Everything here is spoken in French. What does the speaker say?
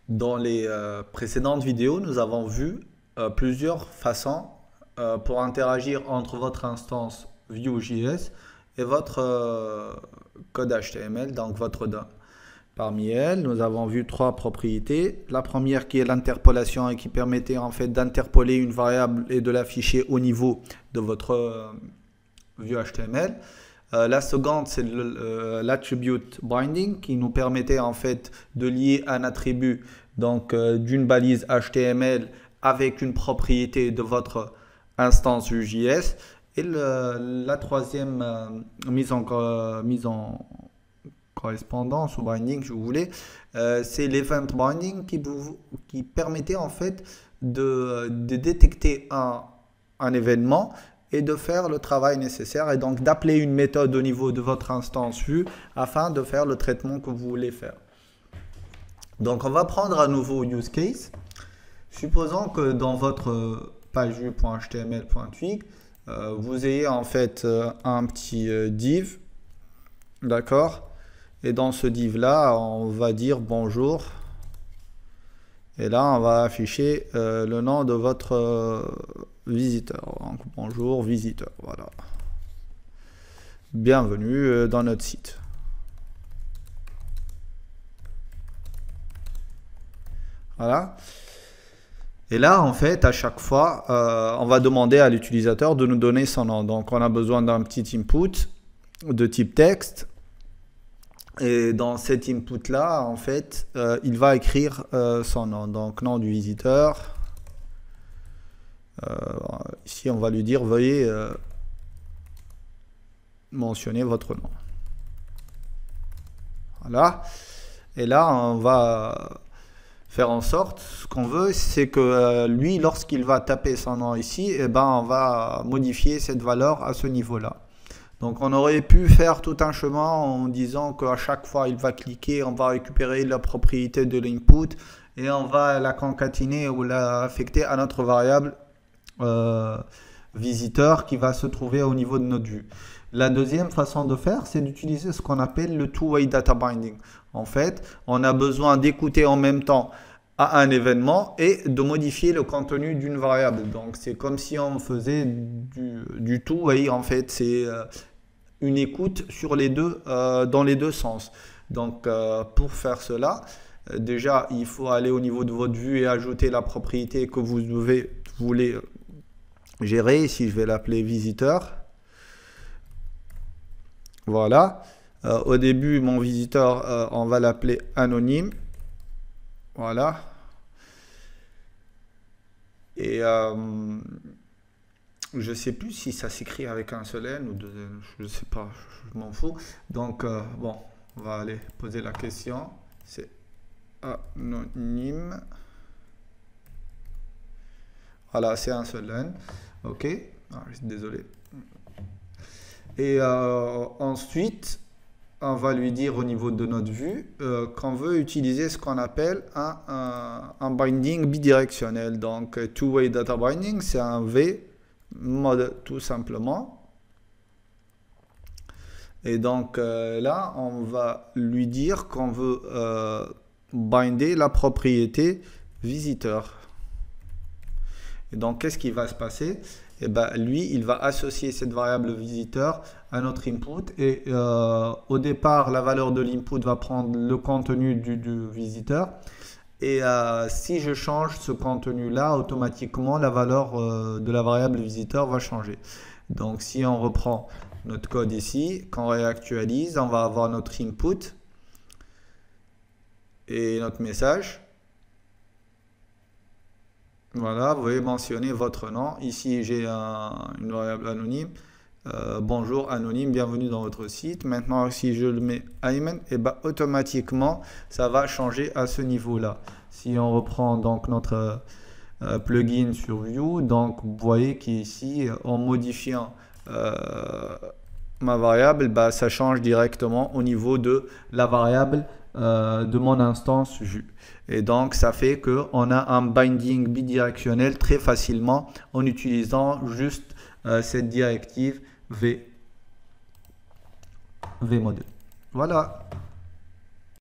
Dans les précédentes vidéos, nous avons vu plusieurs façons pour interagir entre votre instance Vue.js et votre code HTML, donc votre DOM. Parmi elles, nous avons vu trois propriétés. La première qui est l'interpolation et qui permettait en fait d'interpoler une variable et de l'afficher au niveau de votre vue HTML. La seconde, c'est l'attribute binding qui nous permettait en fait de lier un attribut donc d'une balise HTML avec une propriété de votre instance Vue.js. Et la troisième mise en correspondance ou binding, si vous voulez, c'est l'event binding qui permettait en fait de détecter un événement et de faire le travail nécessaire et donc d'appeler une méthode au niveau de votre instance vue afin de faire le traitement que vous voulez faire. Donc on va prendre un nouveau use case. Supposons que dans votre page vue.html.twig, vous ayez en fait un petit div, d'accord? Et dans ce div là, on va dire bonjour. Et là, on va afficher le nom de votre visiteur. Donc, bonjour visiteur, voilà. Bienvenue dans notre site. Voilà. Et là, en fait, à chaque fois, on va demander à l'utilisateur de nous donner son nom. Donc, on a besoin d'un petit input de type texte. Et dans cet input-là, en fait, il va écrire son nom. Donc, nom du visiteur. Ici, on va lui dire, veuillez mentionner votre nom. Voilà. Et là, on va faire en sorte, ce qu'on veut, c'est que lui, lorsqu'il va taper son nom ici, eh ben, on va modifier cette valeur à ce niveau-là. Donc on aurait pu faire tout un chemin en disant qu'à chaque fois il va cliquer, on va récupérer la propriété de l'input et on va la concaténer ou la affecter à notre variable visiteur qui va se trouver au niveau de notre vue. La deuxième façon de faire, c'est d'utiliser ce qu'on appelle le two-way data binding. En fait, on a besoin d'écouter en même temps à un événement et de modifier le contenu d'une variable. Donc c'est comme si on faisait du two-way, en fait, c'est une écoute sur les deux, dans les deux sens. Donc pour faire cela, déjà il faut aller au niveau de votre vue et ajouter la propriété que vous voulez gérer. Ici je vais l'appeler visiteur. Voilà. Au début mon visiteur, on va l'appeler anonyme. Voilà. Et je ne sais plus si ça s'écrit avec un seul N ou deux N, je ne sais pas, je m'en fous. Donc, bon, on va aller poser la question. C'est anonyme. Voilà, c'est un seul N. Ok, désolé. Et ensuite, on va lui dire au niveau de notre vue qu'on veut utiliser ce qu'on appelle un binding bidirectionnel. Donc, two-way data binding, c'est un V mode tout simplement. Et donc là, on va lui dire qu'on veut binder la propriété visiteur. Et donc, qu'est-ce qui va se passer? Et ben, lui, il va associer cette variable visiteur à notre input. Et au départ, la valeur de l'input va prendre le contenu du visiteur. Et si je change ce contenu-là, automatiquement, la valeur de la variable visiteur va changer. Donc, si on reprend notre code ici, quand on réactualise, on va avoir notre input et notre message. Voilà, vous voyez mentionner votre nom. Ici, j'ai une variable anonyme. Bonjour anonyme, bienvenue dans votre site. Maintenant, si je le mets Ayman, et ben, automatiquement, ça va changer à ce niveau-là. Si on reprend donc notre plugin sur Vue, donc vous voyez qu'ici, en modifiant ma variable, bah, ça change directement au niveau de la variable de mon instance Vue. Et donc, ça fait qu'on a un binding bidirectionnel très facilement en utilisant juste cette directive vmode. Voilà.